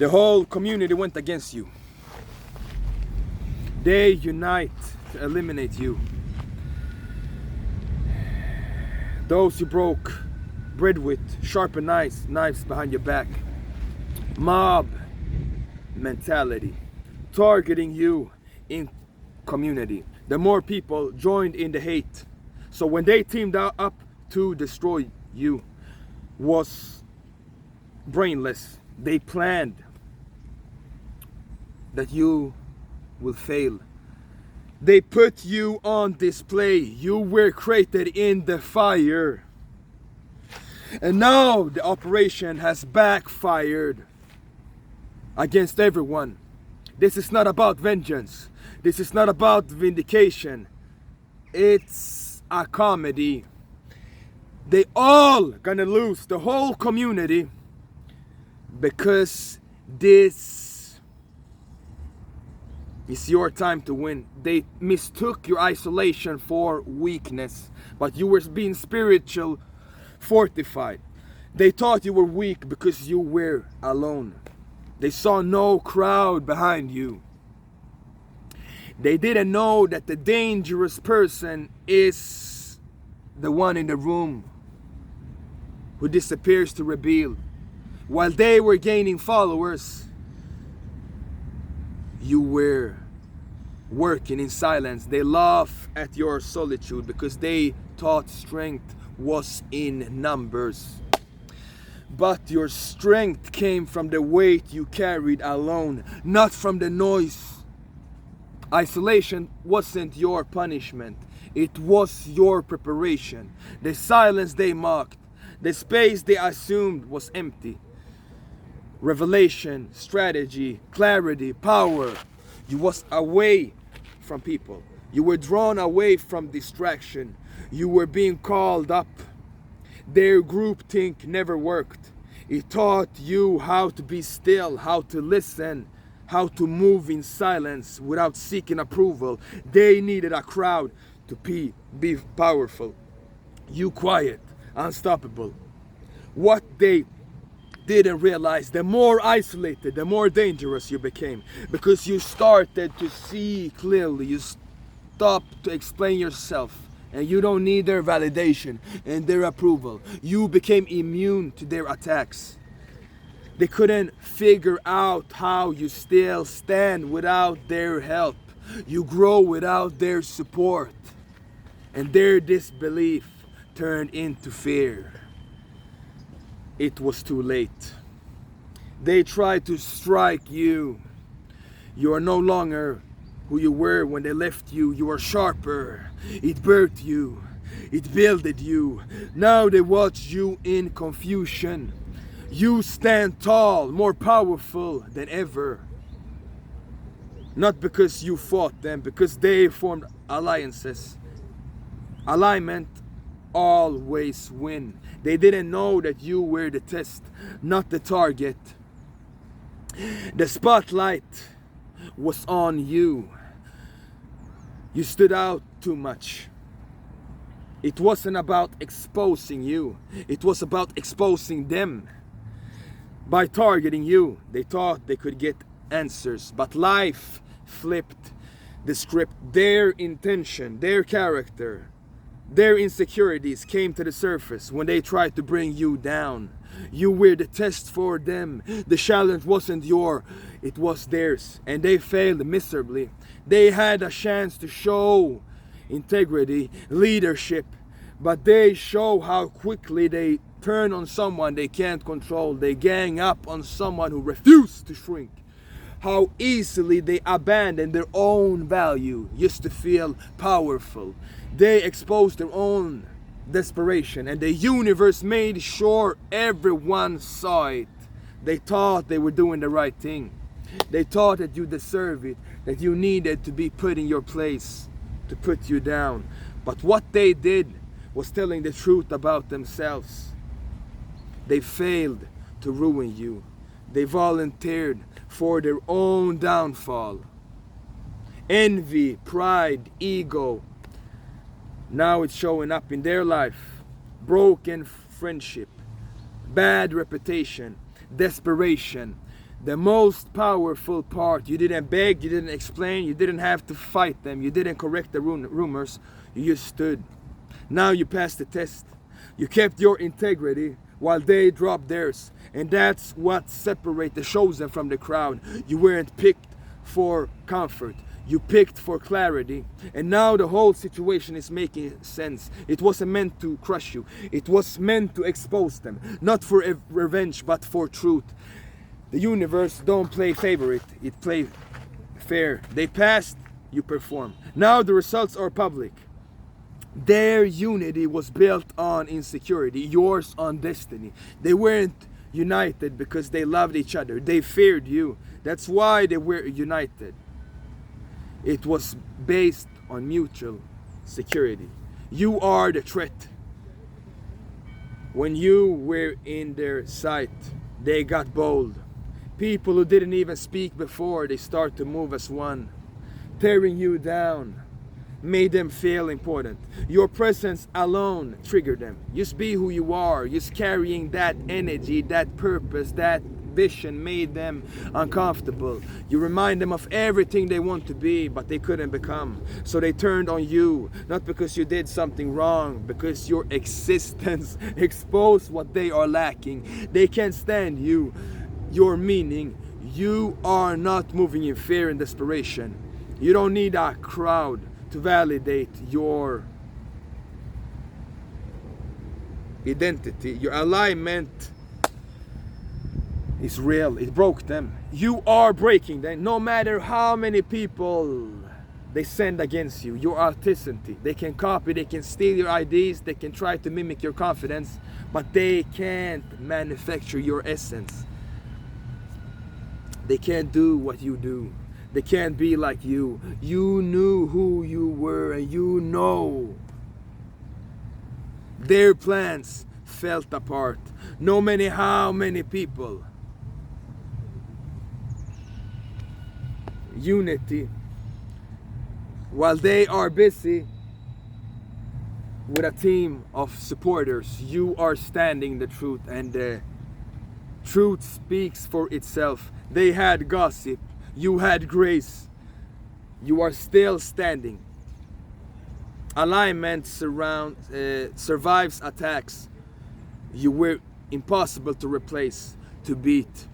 The whole community went against you. They unite to eliminate you. Those you broke bread with sharpen knives behind your back. Mob mentality, targeting you in community. The more people joined in the hate. So when they teamed up to destroy you, was brainless. They planned that you will fail. They put you on display. You were created in the fire. And now the operation has backfired against everyone. This is not about vengeance. This is not about vindication. It's a comedy. They all gonna lose, the whole community, because this is your time to win. They mistook your isolation for weakness, but you were being spiritual fortified. They thought you were weak because you were alone. They saw no crowd behind you. They didn't know that the dangerous person is the one in the room who disappears to reveal. While they were gaining followers, you were working in silence. They laugh at your solitude because they thought strength was in numbers. But your strength came from the weight you carried alone, not from the noise. Isolation wasn't your punishment. It was your preparation. The silence they mocked, the space they assumed was empty. Revelation, strategy, clarity, power. You was away from people. You were drawn away from distraction. You were being called up. Their groupthink never worked. It taught you how to be still, how to listen, how to move in silence without seeking approval. They needed a crowd to be powerful. You quiet, unstoppable. What they didn't realize, the more isolated, the more dangerous you became, because you started to see clearly. You stopped to explain yourself, and you don't need their validation and their approval. You became immune to their attacks. They couldn't figure out how you still stand without their help. You grow without their support. And their disbelief turned into fear. It was too late. They tried to strike you. You are no longer who you were when they left you. You are sharper. It birthed you. It builded you. Now they watch you in confusion. You stand tall, more powerful than ever. Not because you fought them, because they formed alliances. Alignment always win. They didn't know that you were the test, not the target. The spotlight was on you. You stood out too much. It wasn't about exposing you. It was about exposing them. By targeting you, they thought they could get answers, but life flipped the script. Their intention, their character, their insecurities came to the surface when they tried to bring you down. You were the test for them. The challenge wasn't yours, it was theirs, and they failed miserably. They had a chance to show integrity, leadership, but they show how quickly they turn on someone they can't control. They gang up on someone who refused to shrink. How easily they abandon their own value just to feel powerful. They exposed their own desperation, and the universe made sure everyone saw it. They thought they were doing the right thing. They thought that you deserve it, that you needed to be put in your place, to put you down. But what they did was telling the truth about themselves. They failed to ruin you. They volunteered for their own downfall. Envy, pride, ego. Now it's showing up in their life. Broken friendship, bad reputation, desperation. The most powerful part, you didn't beg, you didn't explain, you didn't have to fight them, you didn't correct the rumors, you just stood. Now you passed the test. You kept your integrity while they dropped theirs. And that's what separates the chosen from the crowd. You weren't picked for comfort. You picked for clarity. And now the whole situation is making sense. It wasn't meant to crush you. It was meant to expose them. Not for revenge, but for truth. The universe don't play favorite, it play fair. They passed, you perform. Now the results are public. Their unity was built on insecurity, yours on destiny. They weren't united because they loved each other. They feared you. That's why they were united. It was based on mutual security. You are the threat. When you were in their sight, they got bold. People who didn't even speak before, they start to move as one. Tearing you down made them feel important. Your presence alone triggered them. Just be who you are. Just carrying that energy, that purpose, that vision made them uncomfortable. You remind them of everything they want to be, but they couldn't become. So they turned on you, not because you did something wrong, because your existence exposed what they are lacking. They can't stand you. Your meaning. You are not moving in fear and desperation. You don't need a crowd to validate your identity. Your alignment is real. It broke them. You are breaking them. No matter how many people they send against you, your authenticity. They can copy, they can steal your ideas, they can try to mimic your confidence, but they can't manufacture your essence. They can't do what you do. They can't be like you. You knew who you were, and you know. Their plans fell apart. No matter how many people. Unity. While they are busy with a team of supporters, you are standing the truth, and the truth speaks for itself. They had gossip, you had grace. You are still standing. Alignment survives attacks. You were impossible to replace, to beat.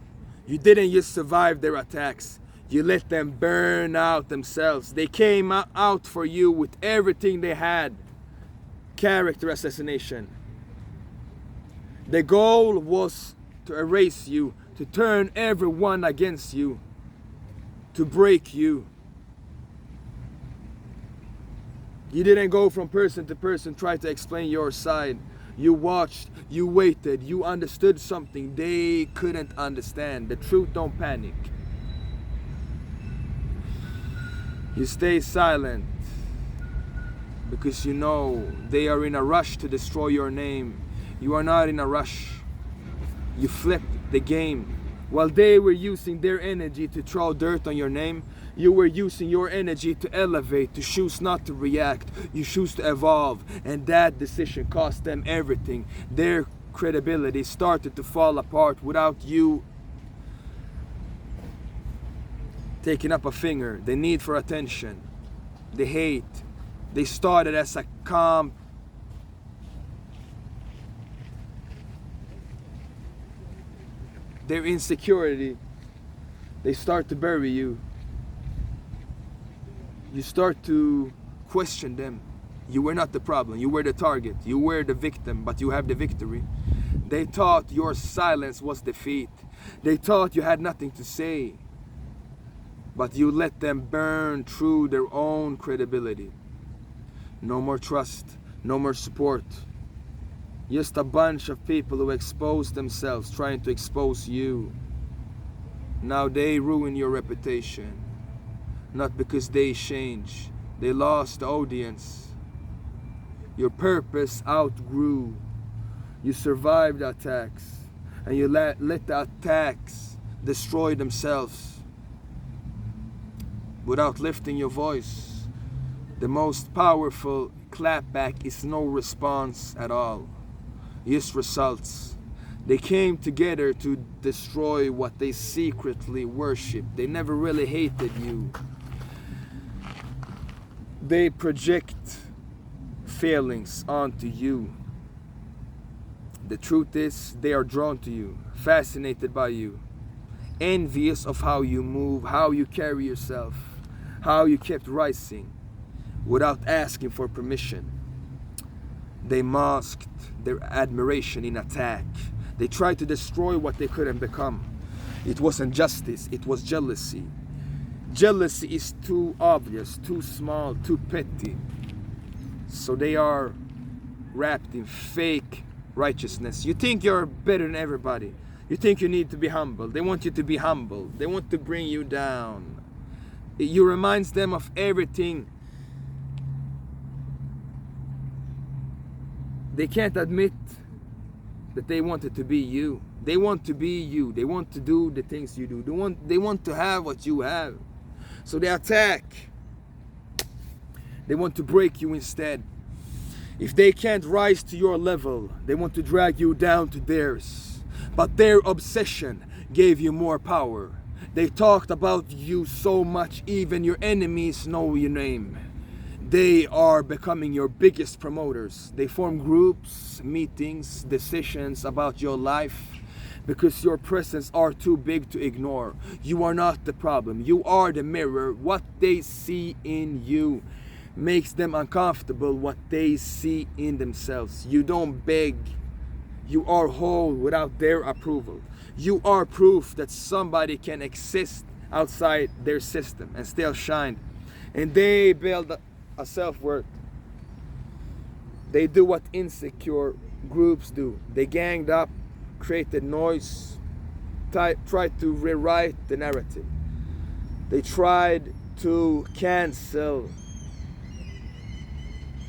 You didn't just survive their attacks. You let them burn out themselves. They came out for you with everything they had. Character assassination. The goal was to erase you, to turn everyone against you, to break you. You didn't go from person to person, try to explain your side. You watched, you waited, you understood something they couldn't understand. The truth don't panic. You stay silent because you know they are in a rush to destroy your name. You are not in a rush. You flipped the game. While they were using their energy to throw dirt on your name, you were using your energy to elevate, to choose not to react. You choose to evolve, and that decision cost them everything. Their credibility started to fall apart without you taking up a finger. The need for attention, the hate. They started as a calm their insecurity, they start to bury you. You start to question them. You were not the problem, you were the target, you were the victim, but you have the victory. They thought your silence was defeat. They thought you had nothing to say, but you let them burn through their own credibility. No more trust, no more support. Just a bunch of people who expose themselves, trying to expose you. Now they ruin your reputation. Not because they changed. They lost the audience. Your purpose outgrew. You survived the attacks. And you let the attacks destroy themselves. Without lifting your voice. The most powerful clapback is no response at all. Just results. They came together to destroy what they secretly worshipped. They never really hated you. They project feelings onto you. The truth is, they are drawn to you, fascinated by you, envious of how you move, how you carry yourself, how you kept rising without asking for permission. They masked their admiration in attack. They tried to destroy what they couldn't become. It wasn't justice, it was jealousy. Jealousy is too obvious, too small, too petty. So they are wrapped in fake righteousness. You think you're better than everybody. You think you need to be humble. They want you to be humble. They want to bring you down. You reminds them of everything. They can't admit that they wanted to be you. They want to be you. They want to do the things you do. They want to have what you have. So they attack. They want to break you instead. If they can't rise to your level, they want to drag you down to theirs. But their obsession gave you more power. They talked about you so much, even your enemies know your name. They are becoming your biggest promoters. They form groups, meetings, decisions about your life because your presence are too big to ignore. You are not the problem. You are the mirror. What they see in you makes them uncomfortable. What they see in themselves. You don't beg. You are whole without their approval. You are proof that somebody can exist outside their system and still shine. And they build a self-worth. They do what insecure groups do. They ganged up, created noise, tried to rewrite the narrative. They tried to cancel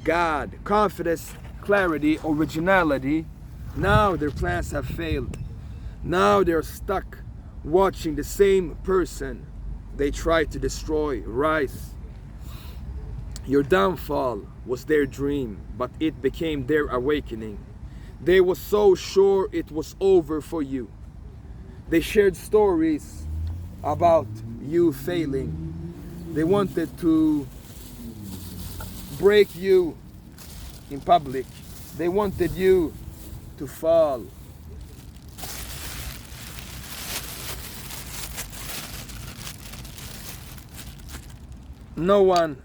God, confidence, clarity, originality. Now their plans have failed. Now they're stuck watching the same person they tried to destroy rise. Your downfall was their dream, but it became their awakening. They were so sure it was over for you. They shared stories about you failing. They wanted to break you in public. They wanted you to fall. No one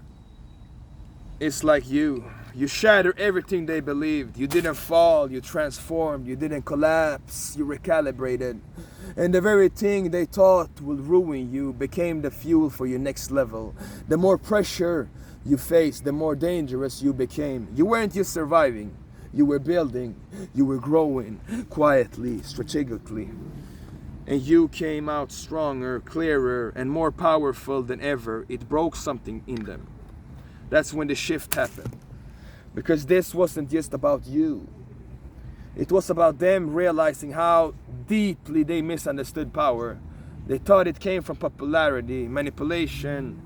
is like you. You shattered everything they believed. You didn't fall, you transformed, you didn't collapse, you recalibrated. And the very thing they thought would ruin you became the fuel for your next level. The more pressure you faced, the more dangerous you became. You weren't just surviving, you were building, you were growing quietly, strategically. And you came out stronger, clearer, and more powerful than ever. It broke something in them. That's when the shift happened. Because this wasn't just about you. It was about them realizing how deeply they misunderstood power. They thought it came from popularity, manipulation.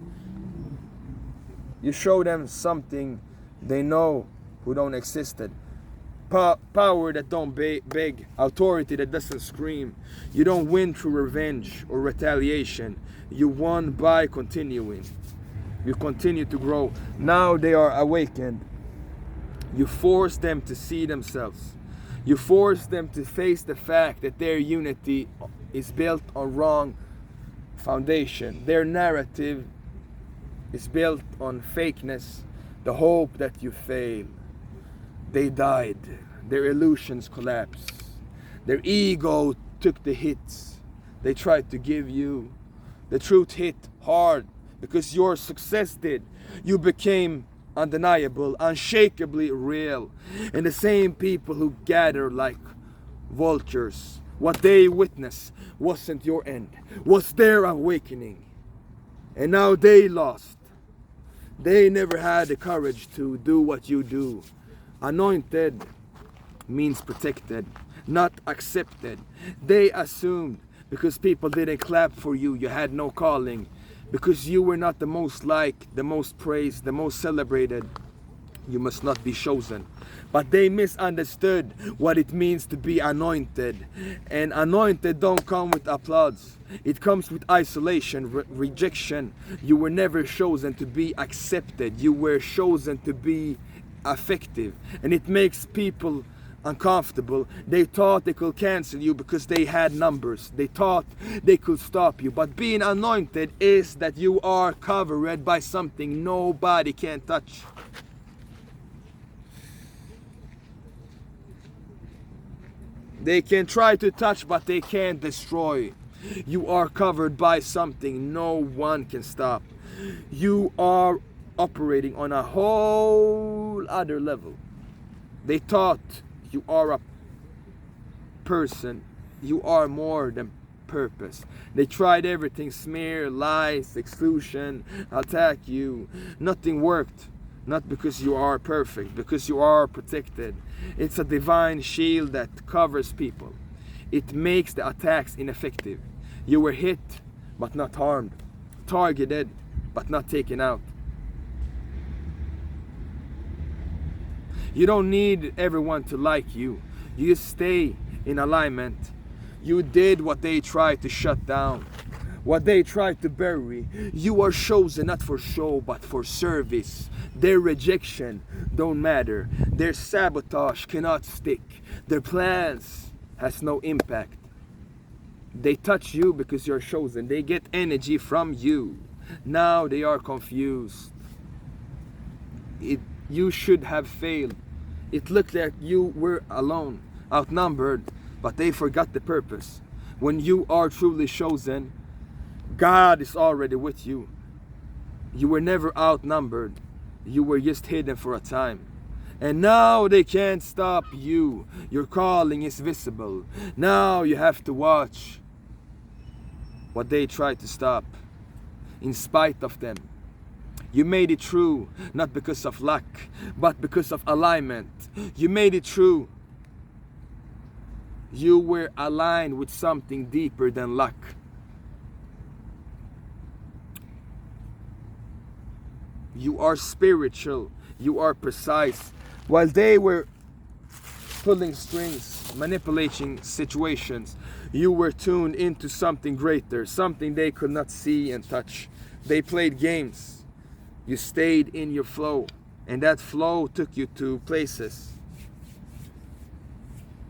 You show them something they know who don't existed. Power that don't beg, authority that doesn't scream. You don't win through revenge or retaliation. You won by continuing. You continue to grow. Now they are awakened. You force them to see themselves. You force them to face the fact that their unity is built on wrong foundation. Their narrative is built on fakeness, the hope that you fail. They died. Their illusions collapsed. Their ego took the hits they tried to give you. The truth hit hard because your success did. You became undeniable, unshakably real. And the same people who gather like vultures, what they witnessed wasn't your end, was their awakening. And now they lost. They never had the courage to do what you do. Anointed means protected, not accepted. They assumed because people didn't clap for you, you had no calling. Because you were not the most liked, the most praised, the most celebrated. You must not be chosen. But they misunderstood what it means to be anointed. And anointed don't come with applause. It comes with isolation, rejection. You were never chosen to be accepted. You were chosen to be effective. And it makes people uncomfortable. They thought they could cancel you because they had numbers. They thought they could stop you. But being anointed is that you are covered by something nobody can touch. They can try to touch, but they can't destroy. You are covered by something no one can stop. You are operating on a whole other level. They thought you are a person. You are more than purpose. They tried everything, smear, lies, exclusion, attack you. Nothing worked. Not because you are perfect, because you are protected. It's a divine shield that covers people. It makes the attacks ineffective. You were hit, but not harmed. Targeted, but not taken out. You don't need everyone to like you. You stay in alignment. You did what they tried to shut down, what they tried to bury. You are chosen not for show, but for service. Their rejection don't matter. Their sabotage cannot stick. Their plans has no impact. They touch you because you're chosen. They get energy from you. Now they are confused. You should have failed. It looked like you were alone, outnumbered, but they forgot the purpose. When you are truly chosen, God is already with you. You were never outnumbered. You were just hidden for a time. And now they can't stop you. Your calling is visible. Now you have to watch what they tried to stop. In spite of them, you made it through, not because of luck, but because of alignment. You made it through. You were aligned with something deeper than luck. You are spiritual. You are precise. While they were pulling strings, manipulating situations, you were tuned into something greater, something they could not see and touch. They played games. You stayed in your flow, and that flow took you to places.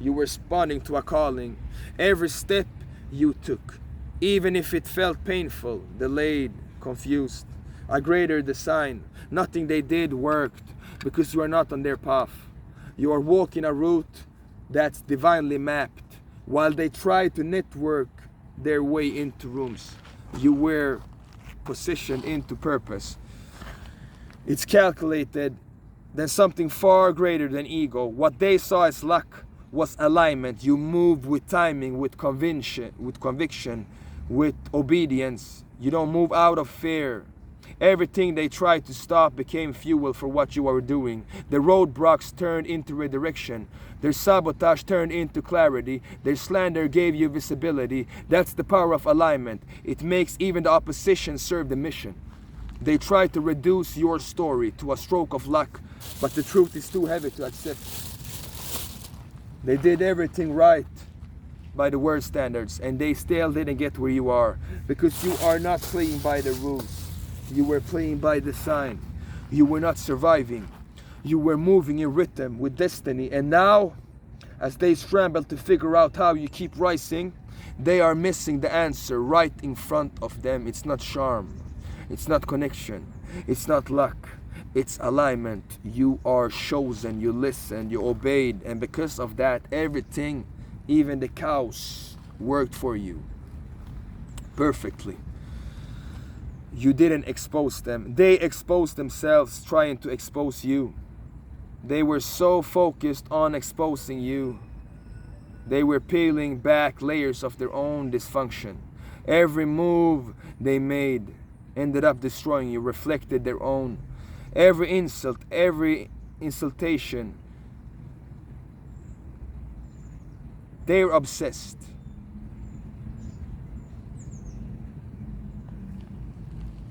You were responding to a calling. Every step you took, even if it felt painful, delayed, confused, a greater design. Nothing they did worked because you are not on their path. You are walking a route that's divinely mapped. While they try to network their way into rooms, you were positioned into purpose. It's calculated than something far greater than ego. What they saw as luck was alignment. You moved with timing, with conviction, with obedience. You don't move out of fear. Everything they tried to stop became fuel for what you are doing. The roadblocks turned into redirection. Their sabotage turned into clarity. Their slander gave you visibility. That's the power of alignment. It makes even the opposition serve the mission. They tried to reduce your story to a stroke of luck, but the truth is too heavy to accept. They did everything right by the world standards, and they still didn't get where you are, because you are not playing by the rules. You were playing by design. You were not surviving. You were moving in rhythm with destiny. And now, as they scramble to figure out how you keep rising, they are missing the answer right in front of them. It's not charm. It's not connection. It's not luck. It's alignment. You are chosen. You listened. You obeyed. And because of that, everything, even the cows, worked for you perfectly. You didn't expose them. They exposed themselves trying to expose you. They were so focused on exposing you. They were peeling back layers of their own dysfunction. Every move they made ended up destroying you, reflected their own. Every insult, every insultation, they're obsessed.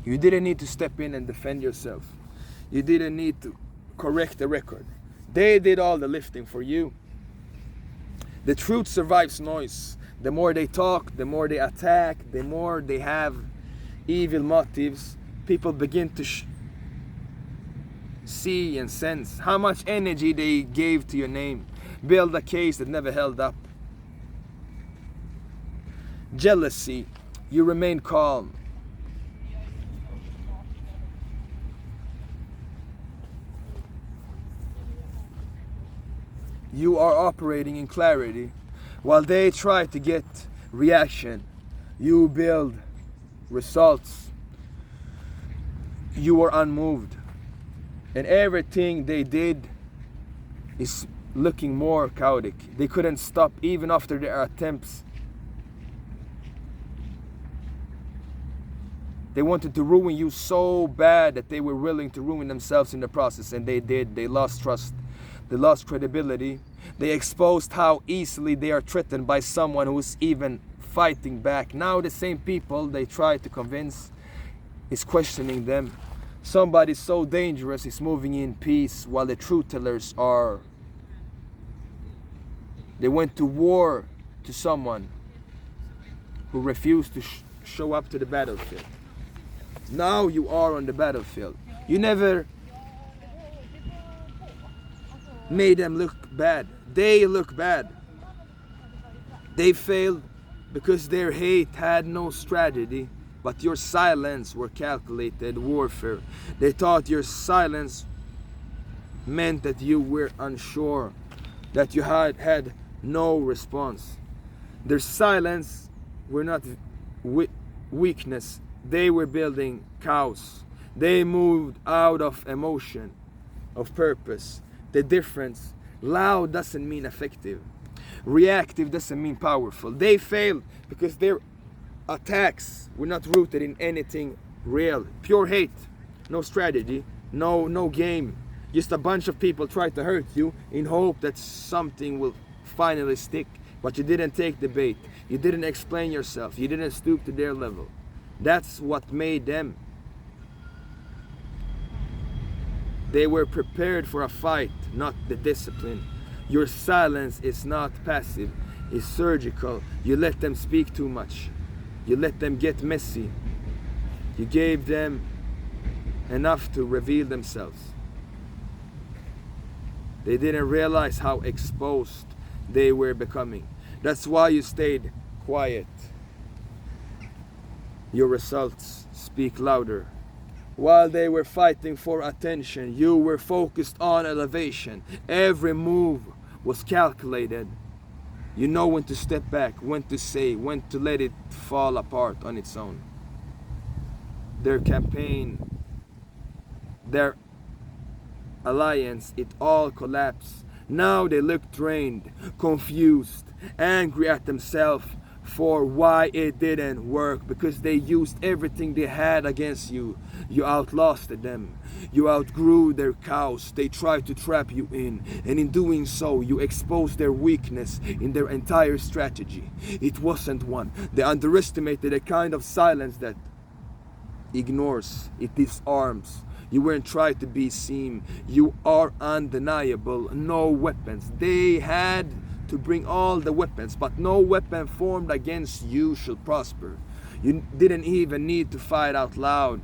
You didn't need to step in and defend yourself. You didn't need to correct the record. They did all the lifting for you. The truth survives noise. The more they talk, the more they attack, the more they have evil motives, people begin to see and sense how much energy they gave to your name. Build a case that never held up. Jealousy, you remain calm. You are operating in clarity. While they try to get reaction, you build results. You are unmoved. And everything they did is looking more chaotic. They couldn't stop even after their attempts. They wanted to ruin you so bad that they were willing to ruin themselves in the process, and they did. They lost trust. They lost credibility. They exposed how easily they are threatened by someone who is even fighting back. Now the same people they try to convince is questioning them. Somebody so dangerous is moving in peace, while the truth tellers are. They went to war to someone who refused to show up to the battlefield. Now you are on the battlefield. You never made them look bad. They look bad. They failed because their hate had no strategy, but your silence were calculated warfare. They thought your silence meant that you were unsure, that you had no response. Their silence were not weakness. They were building chaos. They moved out of emotion, of purpose. The difference, loud doesn't mean effective. Reactive doesn't mean powerful. They failed because their attacks were not rooted in anything real. Pure hate, no strategy, no game. Just a bunch of people try to hurt you in hope that something will finally stick. But you didn't take the bait. You didn't explain yourself. You didn't stoop to their level. That's what made them. They were prepared for a fight, not the discipline. Your silence is not passive, it's surgical. You let them speak too much. You let them get messy. You gave them enough to reveal themselves. They didn't realize how exposed they were becoming. That's why you stayed quiet. Your results speak louder. While they were fighting for attention, you were focused on elevation. Every move was calculated. You know when to step back, when to say, when to let it fall apart on its own. Their campaign, their alliance, it all collapsed. Now they look drained, confused, angry at themselves for why it didn't work, because they used everything they had against you. You outlasted them. You outgrew their chaos. They tried to trap you in, and in doing so, you exposed their weakness in their entire strategy. It wasn't one. They underestimated a kind of silence that ignores, it disarms. You weren't trying to be seen. You are undeniable. No weapons. They had to bring all the weapons, but no weapon formed against you shall prosper. You didn't even need to fight out loud.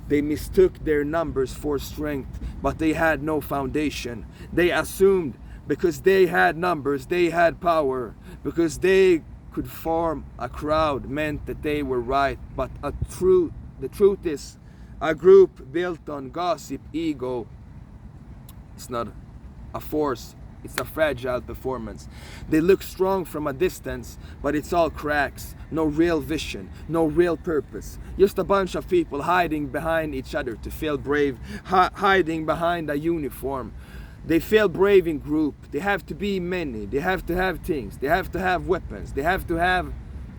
They mistook their numbers for strength, but they had no foundation. They assumed because they had numbers, they had power, because they could form a crowd meant that they were right. But the truth is, a group built on gossip, ego, it's not a force. It's a fragile performance. They look strong from a distance, but it's all cracks. No real vision, no real purpose. Just a bunch of people hiding behind each other to feel brave, hiding behind a uniform. They feel brave in group. They have to be many. They have to have things. They have to have weapons. They have to have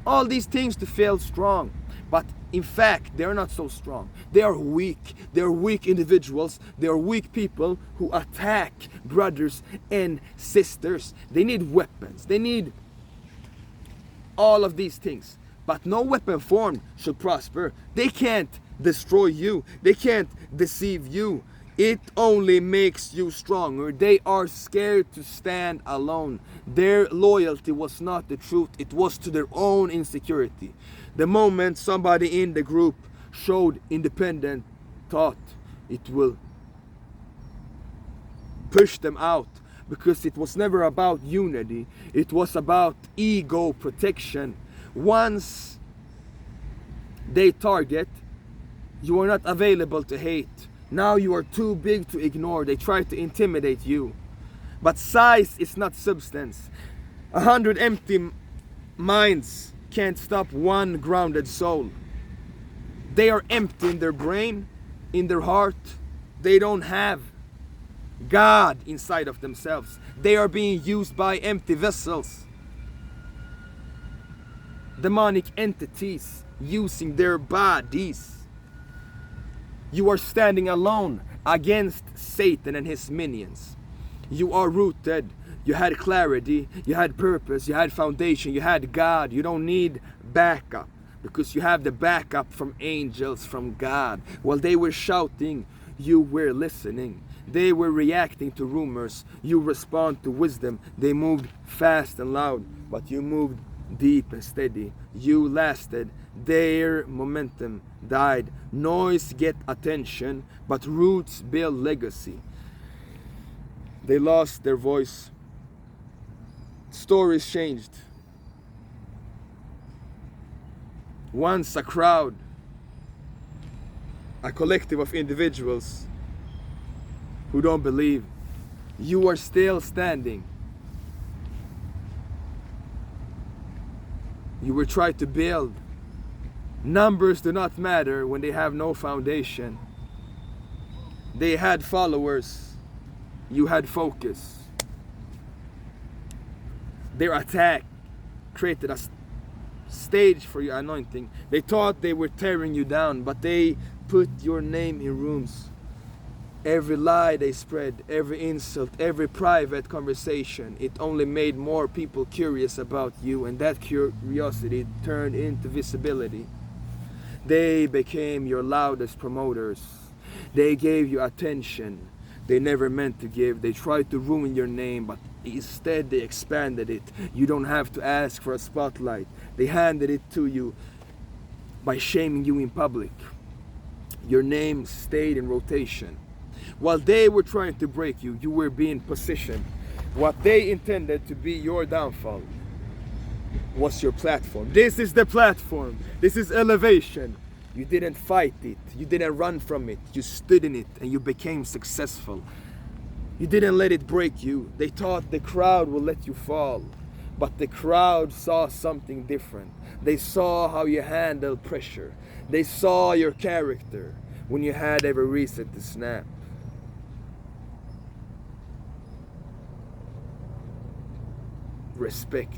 all these things to feel strong. But in fact, they're not so strong. They are weak. They're weak individuals. They are weak people who attack brothers and sisters. They need weapons. They need all of these things. But no weapon formed shall prosper. They can't destroy you. They can't deceive you. It only makes you stronger. They are scared to stand alone. Their loyalty was not the truth, it was to their own insecurity. The moment somebody in the group showed independent thought, it will push them out, because it was never about unity, it was about ego protection. Once they target, you are not available to hate. Now you are too big to ignore. They try to intimidate you. But size is not substance. 100 empty minds can't stop one grounded soul. They are empty in their brain, in their heart. They don't have God inside of themselves. They are being used by empty vessels. Demonic entities using their bodies. You are standing alone against Satan and his minions. You are rooted. You had clarity. You had purpose. You had foundation. You had God. You don't need backup, because you have the backup from angels, from God. While they were shouting, you were listening. They were reacting to rumors. You respond to wisdom. They moved fast and loud, but you moved deep and steady. You lasted. Their momentum died. Noise get attention, but roots build legacy. They lost their voice. Stories changed. Once a crowd, a collective of individuals who don't believe, you are still standing. You were trying to build. Numbers do not matter when they have no foundation. They had followers. You had focus. Their attack created a stage for your anointing. They thought they were tearing you down, but they put your name in rooms. Every lie they spread, every insult, every private conversation, it only made more people curious about you, and that curiosity turned into visibility. They became your loudest promoters. They gave you attention they never meant to give. They tried to ruin your name, but instead they expanded it. You don't have to ask for a spotlight. They handed it to you by shaming you in public. Your name stayed in rotation. While they were trying to break you, you were being positioned. What they intended to be your downfall was your platform. This is the platform. This is elevation. You didn't fight it. You didn't run from it. You stood in it and you became successful. You didn't let it break you. They thought the crowd would let you fall. But the crowd saw something different. They saw how you handled pressure. They saw your character when you had every reason to snap. Respect.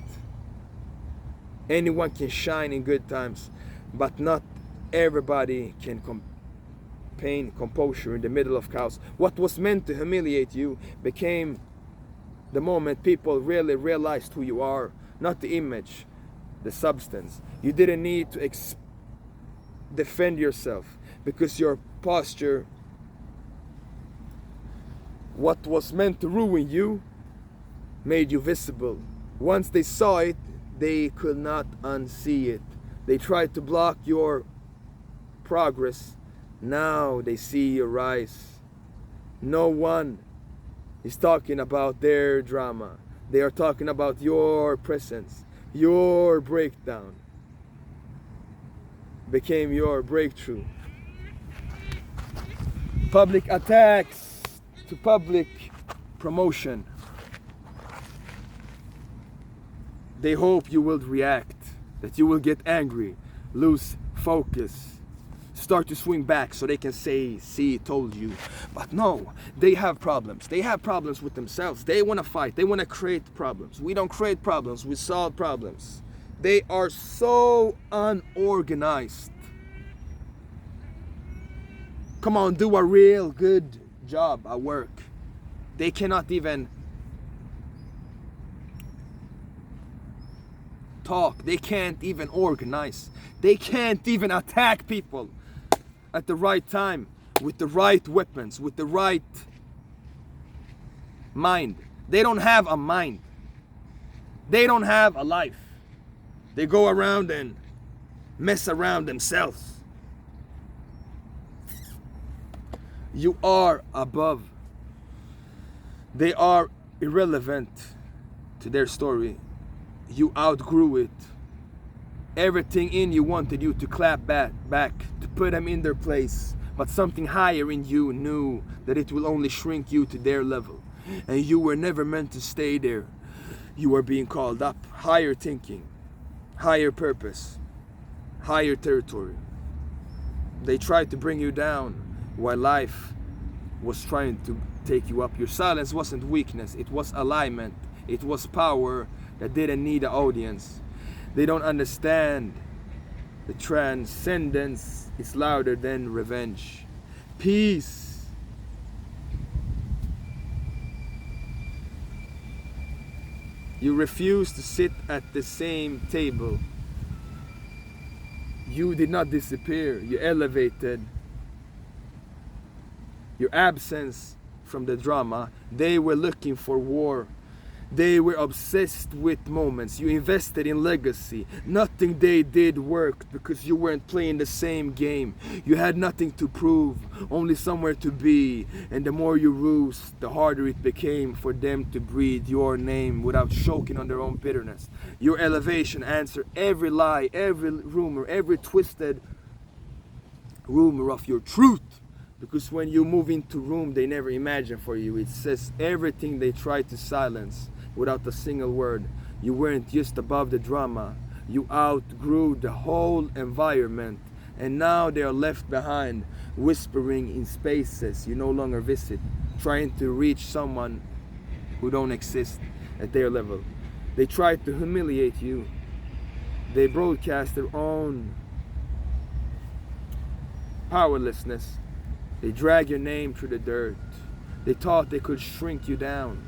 Anyone can shine in good times, but not everybody can maintain composure in the middle of chaos. What was meant to humiliate you became the moment people really realized who you are, not the image, the substance. You didn't need to defend yourself, because your posture, what was meant to ruin you, made you visible. Once they saw it, they could not unsee it. They tried to block your progress. Now they see your rise. No one is talking about their drama. They are talking about your presence. Your breakdown became your breakthrough. Public attacks to public promotion. They hope you will react, that you will get angry, lose focus, start to swing back so they can say, see, told you. But no, they have problems. They have problems with themselves. They want to fight. They want to create problems. We don't create problems. We solve problems. They are so unorganized. Come on, do a real good job at work. They cannot even talk. They can't even organize. They can't even attack people at the right time. with the right weapons, with the right mind. They don't have a mind. They don't have a life. They go around and mess around themselves. You are above. They are irrelevant to their story. You outgrew it. Everything in you wanted you to clap back, to put them in their place. But something higher in you knew that it will only shrink you to their level. And you were never meant to stay there. You were being called up. Higher thinking, higher purpose, higher territory. They tried to bring you down while life was trying to take you up. Your silence wasn't weakness, it was alignment. It was power that didn't need an audience. They don't understand the transcendence is louder than revenge. Peace. You refuse to sit at the same table. You did not disappear, you elevated. Your absence from the drama. They were looking for war. They were obsessed with moments. You invested in legacy. Nothing they did worked because you weren't playing the same game. You had nothing to prove, only somewhere to be. And the more you ruse, the harder it became for them to breathe your name without choking on their own bitterness. Your elevation answered every lie, every rumor, every twisted rumor of your truth. Because when you move into room they never imagined for you, it says everything they tried to silence without a single word. You weren't just above the drama, you outgrew the whole environment, and now they are left behind, whispering in spaces you no longer visit, trying to reach someone who don't exist at their level. They tried to humiliate you. They broadcast their own powerlessness. They drag your name through the dirt. They thought they could shrink you down.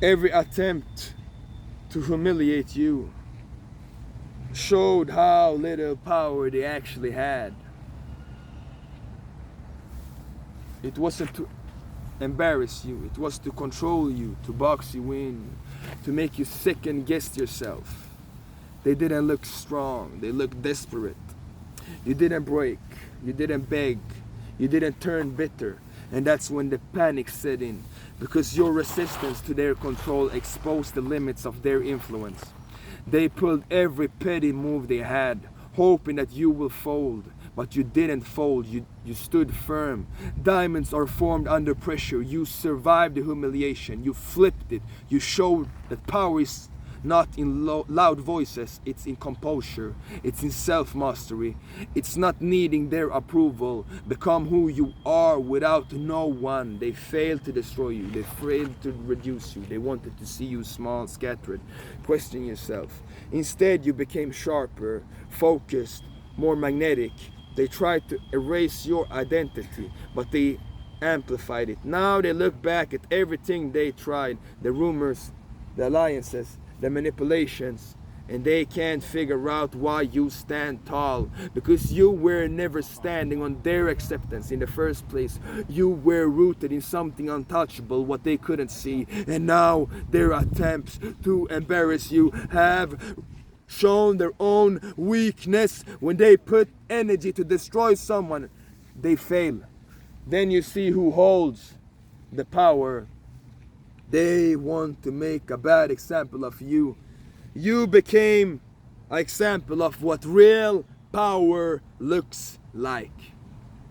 Every attempt to humiliate you showed how little power they actually had. It wasn't to embarrass you, it was to control you, to box you in, to make you second guess yourself. They didn't look strong, they looked desperate. You didn't break, you didn't beg, you didn't turn bitter. And that's when the panic set in, because your resistance to their control exposed the limits of their influence. They pulled every petty move they had, hoping that you will fold. But you didn't fold, you stood firm. Diamonds are formed under pressure. You survived the humiliation, you flipped it. You showed that power is not in loud voices, it's in composure, it's in self-mastery. It's not needing their approval. Become who you are without no one. They failed to destroy you, they failed to reduce you. They wanted to see you small, scattered. Question yourself. Instead you became sharper, focused, more magnetic. They tried to erase your identity, but they amplified it. Now they look back at everything they tried, the rumors, the alliances, the manipulations, and they can't figure out why you stand tall, because you were never standing on their acceptance in the first place. You were rooted in something untouchable, what they couldn't see, and now their attempts to embarrass you have shown their own weakness. When they put energy to destroy someone, they fail. Then you see who holds the power. They want to make a bad example of you. You became an example of what real power looks like.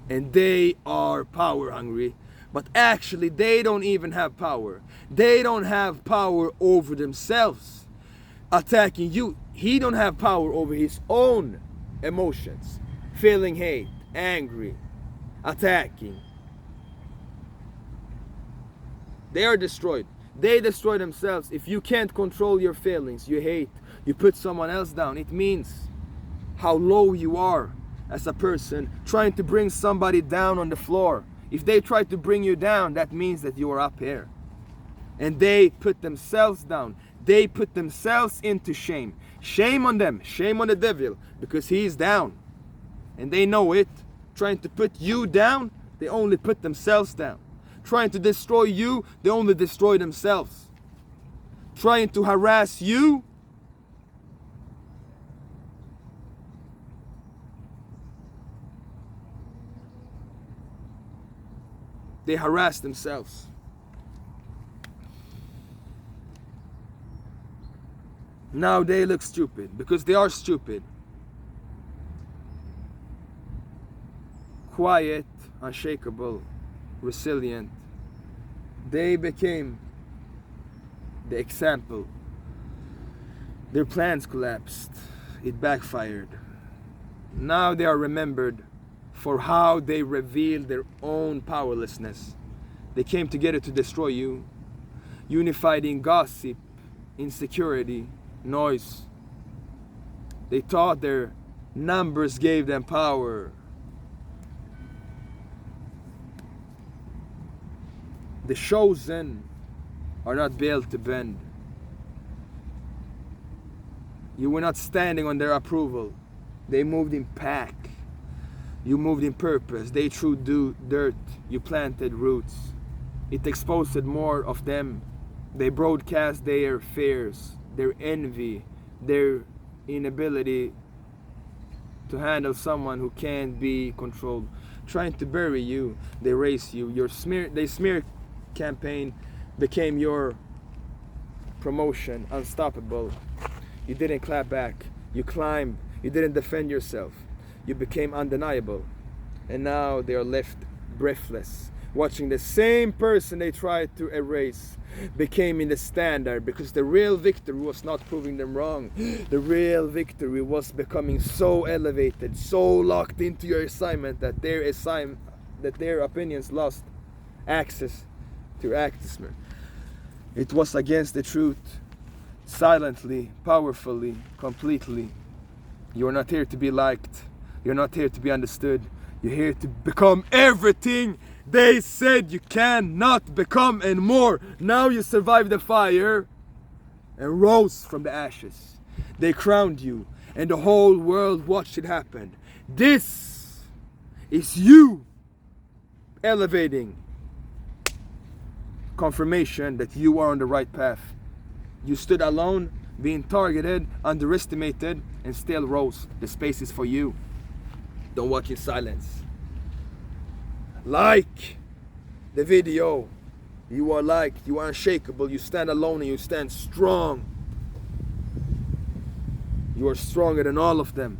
And they are power hungry. But actually they don't even have power. They don't have power over themselves. Attacking you, he don't have power over his own emotions. Feeling hate, angry, attacking. They are destroyed. They destroy themselves. If you can't control your feelings, you hate, you put someone else down, it means how low you are as a person trying to bring somebody down on the floor. If they try to bring you down, that means that you are up here. And they put themselves down. They put themselves into shame. Shame on them. Shame on the devil, because he is down. And they know it. Trying to put you down, they only put themselves down. Trying to destroy you, they only destroy themselves. Trying to harass you, they harass themselves. Now they look stupid because they are stupid. Quiet, unshakable, resilient. They became the example. Their plans collapsed. It backfired. Now they are remembered for how they revealed their own powerlessness. They came together to destroy you, unified in gossip, insecurity, noise. They thought their numbers gave them power. The chosen are not built to bend. You were not standing on their approval. They moved in pack. You moved in purpose. They threw dirt. You planted roots. It exposed more of them. They broadcast their fears, their envy, their inability to handle someone who can't be controlled. Trying to bury you, they raise you. They smear campaign became your promotion, unstoppable. You didn't clap back. You climbed. You didn't defend yourself. You became undeniable. And now they are left breathless, watching the same person they tried to erase becoming the standard, because the real victory was not proving them wrong. The real victory was becoming so elevated, so locked into your assignment that their opinions lost access to activism. It was against the truth, silently, powerfully, completely. You're not here to be liked. You're not here to be understood. You're here to become everything they said you cannot become anymore. Now you survived the fire and rose from the ashes. They crowned you and the whole world watched it happen. This is you elevating confirmation that you are on the right path. You stood alone, being targeted, underestimated, and still rose. The space is for you. Don't walk in silence. Like the video. You are liked. You are unshakable. You stand alone and you stand strong. You are stronger than all of them.